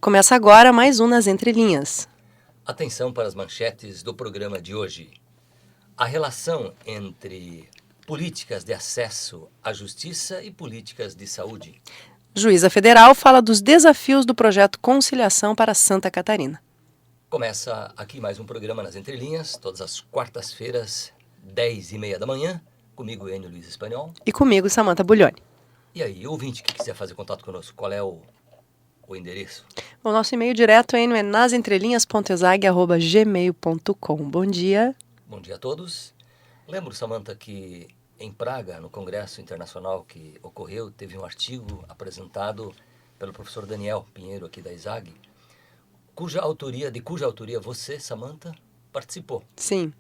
Começa agora mais um Nas Entrelinhas. Atenção para as manchetes do programa de hoje. A relação entre políticas de acesso à justiça e políticas de saúde. Juíza Federal fala dos desafios do projeto Conciliação para Santa Catarina. Começa aqui mais um programa Nas Entrelinhas, todas as quartas-feiras, 10h30 da manhã, comigo, Enio Luiz Espanhol. E comigo, Samantha Buglioni. E aí, ouvinte que quiser fazer contato conosco, qual é o endereço? O nosso e-mail direto, Enio, é nasentrelinhas.exag@gmail.com. Bom dia. Bom dia a todos. Lembro, Samantha, que em Praga, no Congresso Internacional que ocorreu, teve um artigo apresentado pelo professor Daniel Pinheiro, aqui da ESAG, cuja autoria você, Samantha, participou. Sim.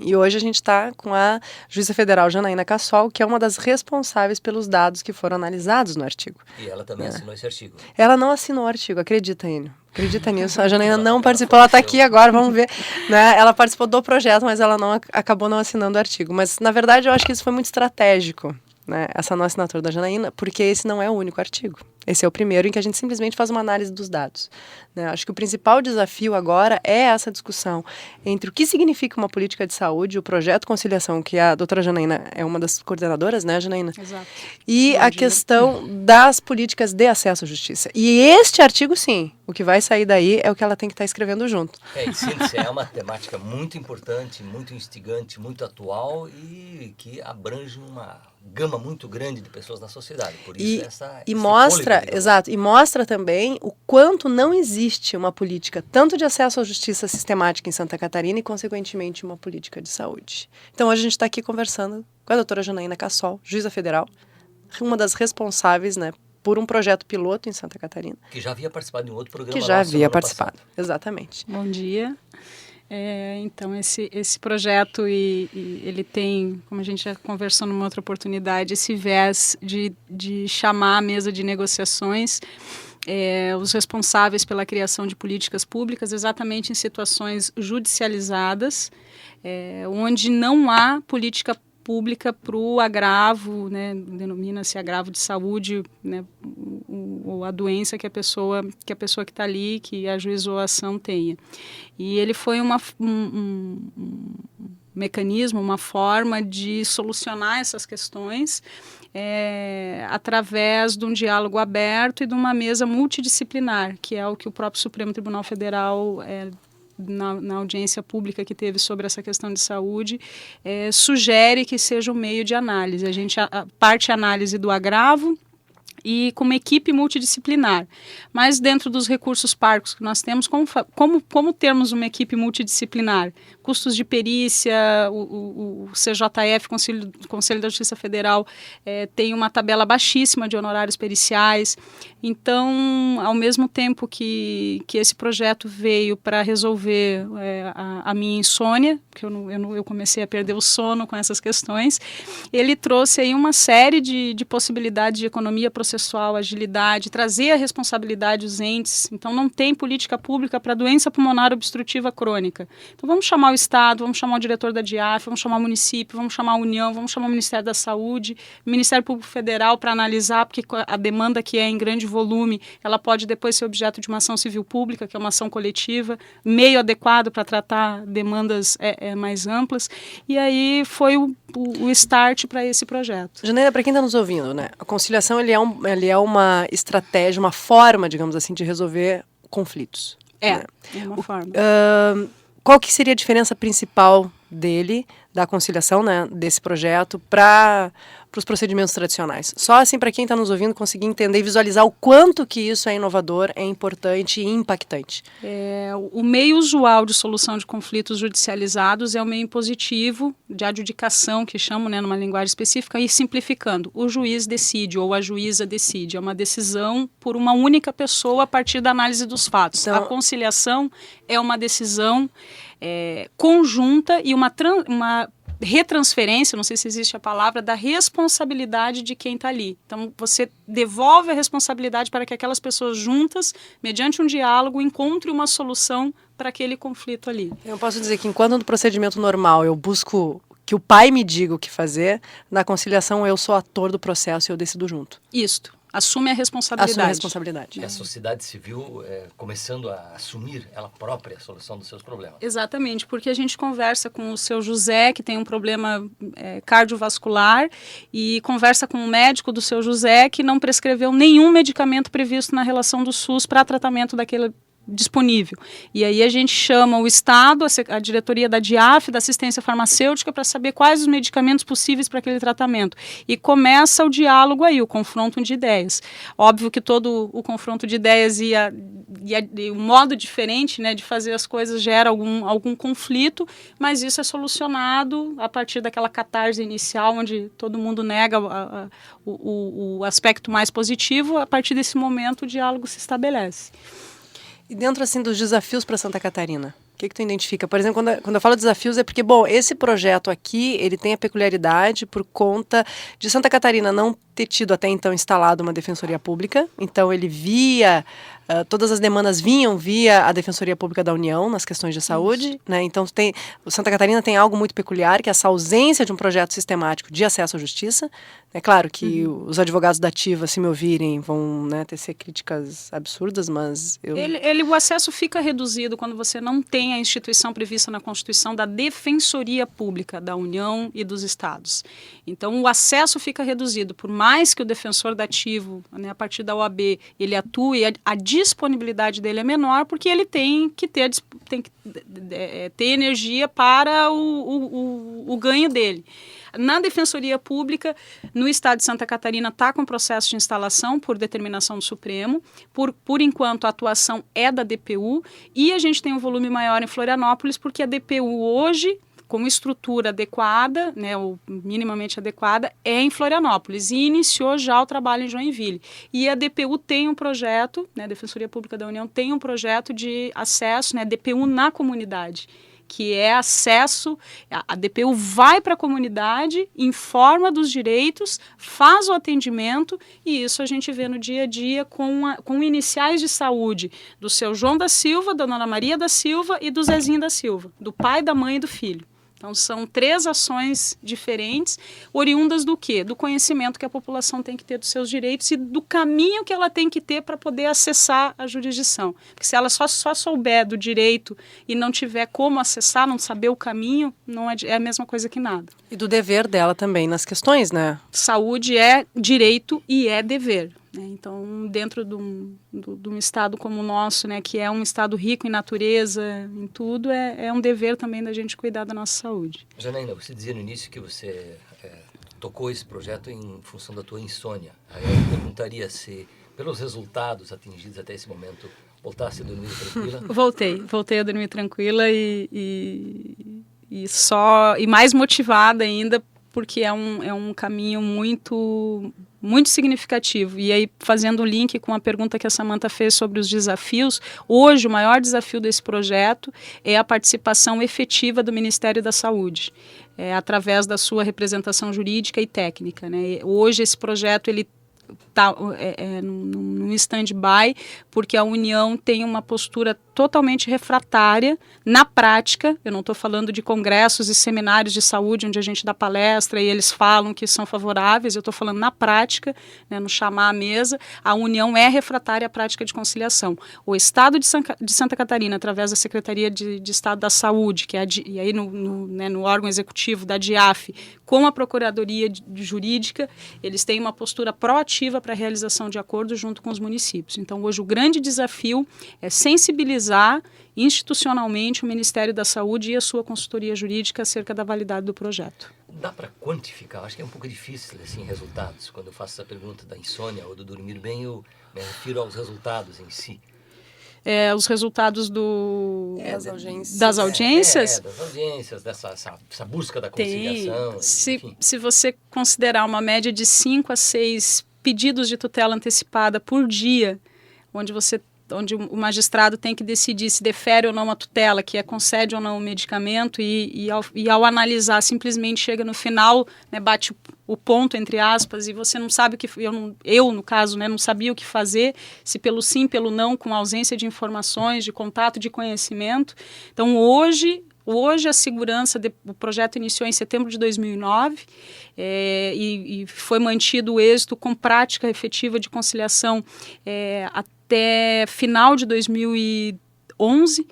E hoje a gente está com a juíza federal Janaína Cassol, que é uma das responsáveis pelos dados que foram analisados no artigo. E ela também assinou esse artigo. Ela não assinou o artigo, acredita, Enio. Acredita nisso. A Janaína não participou, ela está aqui agora, vamos ver. Né? Ela participou do projeto, mas ela acabou não assinando o artigo. Mas, na verdade, eu acho que isso foi muito estratégico, né? Essa não assinatura da Janaína, porque esse não é o único artigo. Esse é o primeiro em que a gente simplesmente faz uma análise dos dados. Né? Acho que o principal desafio agora é essa discussão entre o que significa uma política de saúde, o projeto Conciliação, que a doutora Janaína é uma das coordenadoras, né, Janaína? Exato. E a questão das políticas de acesso à justiça. E este artigo, sim, o que vai sair daí é o que ela tem que estar escrevendo junto. Em síntese, é uma temática muito importante, muito instigante, muito atual e que abrange uma gama muito grande de pessoas na sociedade. Por isso e mostra também o quanto não existe uma política tanto de acesso à justiça sistemática em Santa Catarina e, consequentemente, uma política de saúde. Então, hoje a gente está aqui conversando com a doutora Janaína Cassol, juíza federal, uma das responsáveis, né, por um projeto piloto em Santa Catarina. Que já havia participado de um outro programa. Que já havia participado, exatamente. Bom dia. Então, esse projeto, ele tem, como a gente já conversou numa outra oportunidade, esse viés de chamar a mesa de negociações os responsáveis pela criação de políticas públicas exatamente em situações judicializadas, onde não há política pública para o agravo, né, denomina-se agravo de saúde, né, ou a doença que a pessoa que está ali, que ajuizou a ação, tenha. E ele foi um mecanismo, uma forma de solucionar essas questões através de um diálogo aberto e de uma mesa multidisciplinar, que é o que o próprio Supremo Tribunal Federal na audiência pública que teve sobre essa questão de saúde, sugere que seja um meio de análise. A gente parte a análise do agravo e com uma equipe multidisciplinar. Mas dentro dos recursos parcos que nós temos, como termos uma equipe multidisciplinar? Custos de perícia, o CJF, Conselho da Justiça Federal, tem uma tabela baixíssima de honorários periciais. Então, ao mesmo tempo que esse projeto veio para resolver a minha insônia, porque eu comecei a perder o sono com essas questões, ele trouxe aí uma série de possibilidades de economia processual, agilidade, trazer a responsabilidade dos entes. Então, não tem política pública para doença pulmonar obstrutiva crônica. Então, vamos chamar o Estado, vamos chamar o diretor da DIAF, vamos chamar o município, vamos chamar a União, vamos chamar o Ministério da Saúde, o Ministério Público Federal para analisar, porque a demanda que é em grande volume, ela pode depois ser objeto de uma ação civil pública, que é uma ação coletiva, meio adequado para tratar demandas mais amplas. E aí foi o start para esse projeto. Janaína, para quem está nos ouvindo, né, a conciliação ele é uma estratégia, uma forma, digamos assim, de resolver conflitos. É uma forma. Qual que seria a diferença principal dele, da conciliação, né, desse projeto, para os procedimentos tradicionais? Só assim, para quem está nos ouvindo, conseguir entender e visualizar o quanto que isso é inovador, é importante e impactante. O meio usual de solução de conflitos judicializados é o meio impositivo, de adjudicação, que chamam, né, numa linguagem específica, e simplificando, o juiz decide ou a juíza decide. É uma decisão por uma única pessoa a partir da análise dos fatos. Então, a conciliação é uma decisão conjunta e uma retransferência, não sei se existe a palavra, da responsabilidade de quem está ali. Então, você devolve a responsabilidade para que aquelas pessoas juntas, mediante um diálogo, encontrem uma solução para aquele conflito ali. Eu posso dizer que enquanto no procedimento normal eu busco que o pai me diga o que fazer, na conciliação eu sou ator do processo e eu decido junto. Isto. assume a responsabilidade. Assume a responsabilidade. E a sociedade civil começando a assumir ela própria a solução dos seus problemas. Exatamente, porque a gente conversa com o seu José, que tem um problema cardiovascular, e conversa com o médico do seu José, que não prescreveu nenhum medicamento previsto na relação do SUS para tratamento daquele disponível. E aí a gente chama o Estado, a diretoria da DIAF, da assistência farmacêutica, para saber quais os medicamentos possíveis para aquele tratamento. E começa o diálogo aí, o confronto de ideias. Óbvio que todo o confronto de ideias e o modo diferente, né, de fazer as coisas gera algum conflito, mas isso é solucionado a partir daquela catarse inicial, onde todo mundo nega o aspecto mais positivo. A partir desse momento o diálogo se estabelece. E dentro, assim, dos desafios para Santa Catarina, o que tu identifica? Por exemplo, quando eu falo desafios é porque, bom, esse projeto aqui, ele tem a peculiaridade por conta de Santa Catarina não ter tido até então instalado uma defensoria pública, então ele todas as demandas vinham via a Defensoria Pública da União nas questões de saúde, né? Então Santa Catarina tem algo muito peculiar, que é essa ausência de um projeto sistemático de acesso à justiça. É claro que os advogados da ativa, se me ouvirem, vão, né, tecer críticas absurdas, mas o acesso fica reduzido quando você não tem a instituição prevista na Constituição da Defensoria Pública da União e dos Estados. Então o acesso fica reduzido, por mais que o defensor da ativo, né, a partir da OAB, ele atue, a disponibilidade dele é menor, porque ele tem que ter energia para o ganho dele. Na Defensoria Pública, no Estado de Santa Catarina, está com processo de instalação por determinação do Supremo. Por enquanto, a atuação é da DPU, e a gente tem um volume maior em Florianópolis, porque a DPU hoje, com estrutura adequada, né, ou minimamente adequada, é em Florianópolis, e iniciou já o trabalho em Joinville. E a DPU tem um projeto, né, a Defensoria Pública da União tem um projeto de acesso, né, DPU na comunidade, que é acesso, a DPU vai para a comunidade, informa dos direitos, faz o atendimento, e isso a gente vê no dia a dia com iniciais de saúde do seu João da Silva, da Dona Maria da Silva e do Zezinho da Silva, do pai, da mãe e do filho. Então, são 3 ações diferentes, oriundas do quê? Do conhecimento que a população tem que ter dos seus direitos e do caminho que ela tem que ter para poder acessar a jurisdição. Porque se ela só souber do direito e não tiver como acessar, não saber o caminho, não é a mesma coisa que nada. E do dever dela também nas questões, né? Saúde é direito e é dever. Então, dentro de um estado como o nosso, né, que é um estado rico em natureza, em tudo, é um dever também da gente cuidar da nossa saúde. Janaína, você dizia no início que você tocou esse projeto em função da tua insônia. Aí eu perguntaria se, pelos resultados atingidos até esse momento, voltasse a dormir tranquila? Voltei a dormir tranquila e mais motivada ainda, porque é um caminho muito significativo. E aí, fazendo o link com a pergunta que a Samantha fez sobre os desafios, hoje o maior desafio desse projeto é a participação efetiva do Ministério da Saúde, através da sua representação jurídica e técnica, né? Hoje esse projeto ele está num stand-by, porque a União tem uma postura totalmente refratária na prática. Eu não estou falando de congressos e seminários de saúde onde a gente dá palestra e eles falam que são favoráveis, eu estou falando na prática, né, no chamar à mesa. A União é refratária à prática de conciliação. O Estado de Santa Catarina, através da Secretaria de Estado da Saúde, que é e aí no órgão executivo da DIAF, com a Procuradoria Jurídica, eles têm uma postura proativa para a realização de acordos junto com os municípios. Então, hoje o grande desafio é sensibilizar institucionalmente o Ministério da Saúde e a sua consultoria jurídica acerca da validade do projeto. Dá para quantificar? Acho que é um pouco difícil, assim, resultados. Quando eu faço essa pergunta da insônia ou do dormir bem, eu me refiro aos resultados em si. Os resultados das audiências. Das audiências? Das audiências, dessa busca da conciliação. Se você considerar uma média de 5 a 6 pedidos de tutela antecipada por dia, onde o magistrado tem que decidir se defere ou não a tutela, que concede ou não o medicamento, e ao analisar, simplesmente chega no final, né, bate o ponto, entre aspas, e você não sabe o que... Eu no caso, né, não sabia o que fazer, se pelo sim, pelo não, com ausência de informações, de contato, de conhecimento. Então, hoje, Hoje a segurança, o projeto iniciou em setembro de 2009 e foi mantido o êxito com prática efetiva de conciliação até final de 2011,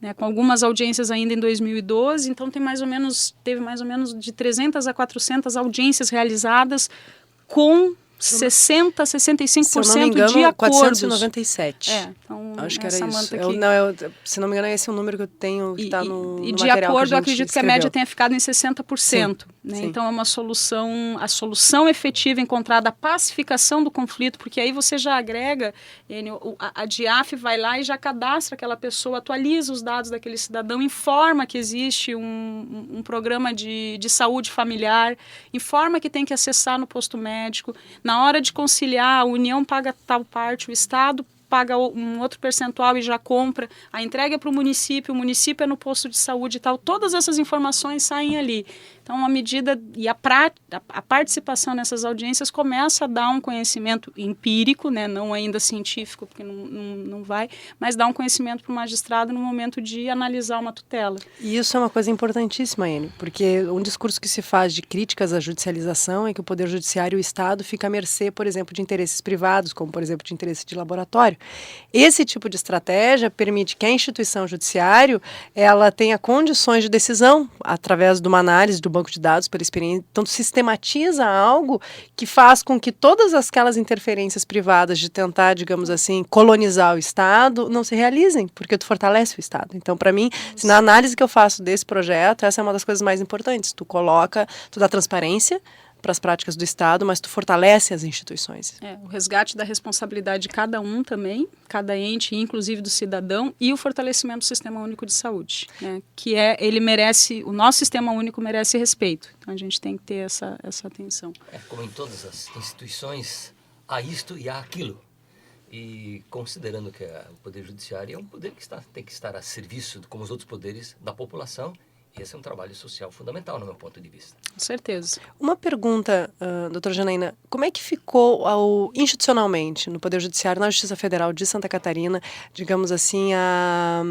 né, com algumas audiências ainda em 2012. Então teve mais ou menos de 300 a 400 audiências realizadas com 60%, 65% se eu não me engano, de acordos. 497. Então, acho que era isso. Aqui... se não me engano, esse é o número que eu tenho que está no E no de material acordo, que eu acredito que a média tenha ficado em 60%. Sim, né? sim. Então, é uma solução, a solução efetiva encontrada, a pacificação do conflito, porque aí você já agrega, a DIAF vai lá e já cadastra aquela pessoa, atualiza os dados daquele cidadão, informa que existe um programa de saúde familiar, informa que tem que acessar no posto médico. Na hora de conciliar, a União paga tal parte, o Estado paga um outro percentual e já compra, a entrega é para o município é no posto de saúde e tal, todas essas informações saem ali. Então, a medida e a participação nessas audiências começa a dar um conhecimento empírico, né, não ainda científico, porque não vai, mas dá um conhecimento para o magistrado no momento de analisar uma tutela. E isso é uma coisa importantíssima, Enio, porque um discurso que se faz de críticas à judicialização é que o Poder Judiciário e o Estado fica à mercê, por exemplo, de interesses privados, como, por exemplo, de interesse de laboratório. Esse tipo de estratégia permite que a instituição judiciária ela tenha condições de decisão através de uma análise do banco de dados pela experiência. Então, sistematiza algo que faz com que todas aquelas interferências privadas de tentar, digamos assim, colonizar o Estado não se realizem, porque tu fortalece o Estado. Então, para mim, na análise que eu faço desse projeto, essa é uma das coisas mais importantes. Tu dá transparência para as práticas do Estado, mas tu fortalece as instituições. O resgate da responsabilidade de cada um também, cada ente, inclusive do cidadão, e o fortalecimento do Sistema Único de Saúde, né, que o nosso Sistema Único merece respeito. Então a gente tem que ter essa atenção. Como em todas as instituições, há isto e há aquilo. E considerando que o Poder Judiciário é um poder que tem que estar a serviço, como os outros poderes, da população, esse é um trabalho social fundamental, no meu ponto de vista. Com certeza. Uma pergunta, doutora Janaína, como é que ficou institucionalmente no Poder Judiciário, na Justiça Federal de Santa Catarina, digamos assim, a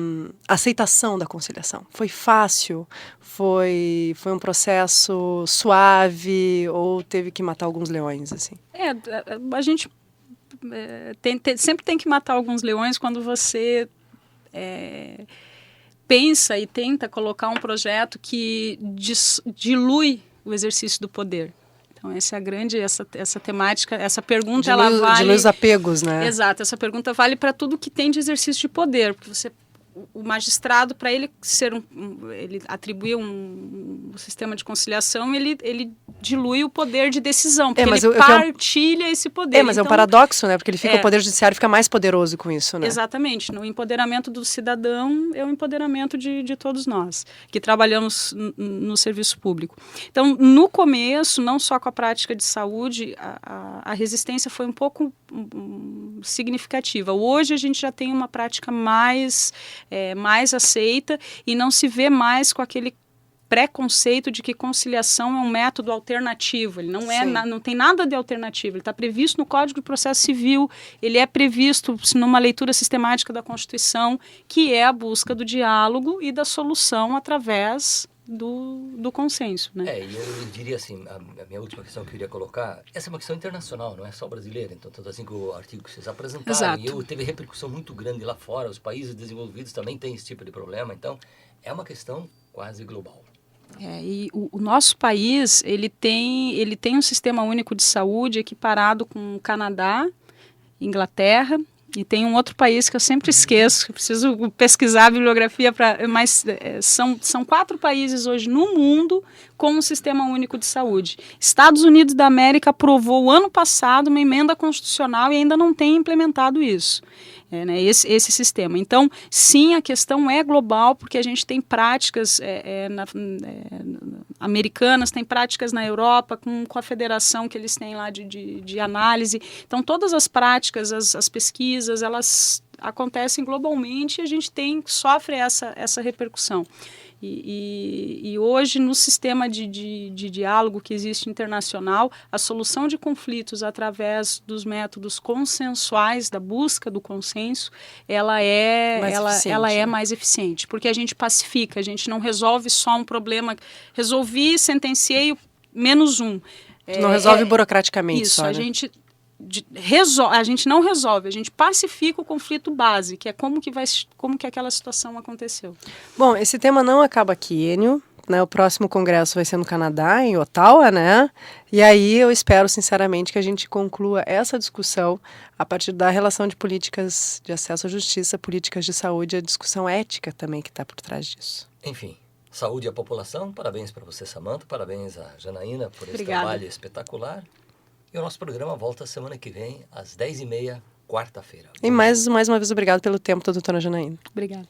aceitação da conciliação? Foi fácil? Foi um processo suave ou teve que matar alguns leões, assim? A gente sempre tem que matar alguns leões quando você... pensa e tenta colocar um projeto que dilui o exercício do poder. Então, essa é a grande, essa temática, essa pergunta, ela vale... Dilui os apegos, né? Exato, essa pergunta vale para tudo que tem de exercício de poder, porque o magistrado, para ele ele atribuir um sistema de conciliação, ele dilui o poder de decisão, porque ele partilha esse poder. Mas então, é um paradoxo, né? Porque o Poder Judiciário fica mais poderoso com isso, né? Exatamente. No empoderamento do cidadão é o empoderamento de todos nós, que trabalhamos no serviço público. Então, no começo, não só com a prática de saúde, a resistência foi um pouco significativa. Hoje, a gente já tem uma prática mais aceita e não se vê mais com aquele preconceito de que conciliação é um método alternativo. Ele não tem nada de alternativo. Ele está previsto no Código de Processo Civil, ele é previsto numa leitura sistemática da Constituição, que é a busca do diálogo e da solução através do consenso, né? E eu diria assim, a minha última questão que eu queria colocar, essa é uma questão internacional, não é só brasileira, então tanto assim que o artigo que vocês apresentaram, Exato. teve repercussão muito grande lá fora, os países desenvolvidos também têm esse tipo de problema, então é uma questão quase global. E o nosso país, ele tem um sistema único de saúde equiparado com o Canadá, Inglaterra, e tem um outro país que eu sempre esqueço, que eu preciso pesquisar a bibliografia, mas são 4 países hoje no mundo com um sistema único de saúde. Estados Unidos da América aprovou ano passado uma emenda constitucional e ainda não tem implementado isso. Esse sistema. Então, sim, a questão é global, porque a gente tem práticas americanas, tem práticas na Europa, com a federação que eles têm lá de análise. Então, todas as práticas, as pesquisas, elas acontecem globalmente e a gente sofre essa repercussão. E hoje, no sistema de diálogo que existe internacional, a solução de conflitos através dos métodos consensuais, da busca do consenso, ela é mais eficiente, porque a gente pacifica, a gente não resolve só um problema, resolvi, sentenciei -1. Não resolve burocraticamente isso, só, né? a gente não resolve, a gente pacifica o conflito base, que é como que aquela situação aconteceu. Bom, esse tema não acaba aqui, Enio, né? O próximo congresso vai ser no Canadá, em Ottawa, né? E aí eu espero, sinceramente, que a gente conclua essa discussão a partir da relação de políticas de acesso à justiça, políticas de saúde, a discussão ética também que está por trás disso. Enfim, saúde à população, parabéns para você, Samantha, parabéns a Janaína por esse Obrigada. trabalho espetacular. E o nosso programa volta semana que vem, às 10h30, quarta-feira. E mais uma vez, obrigado pelo tempo da doutora Janaína. Obrigada.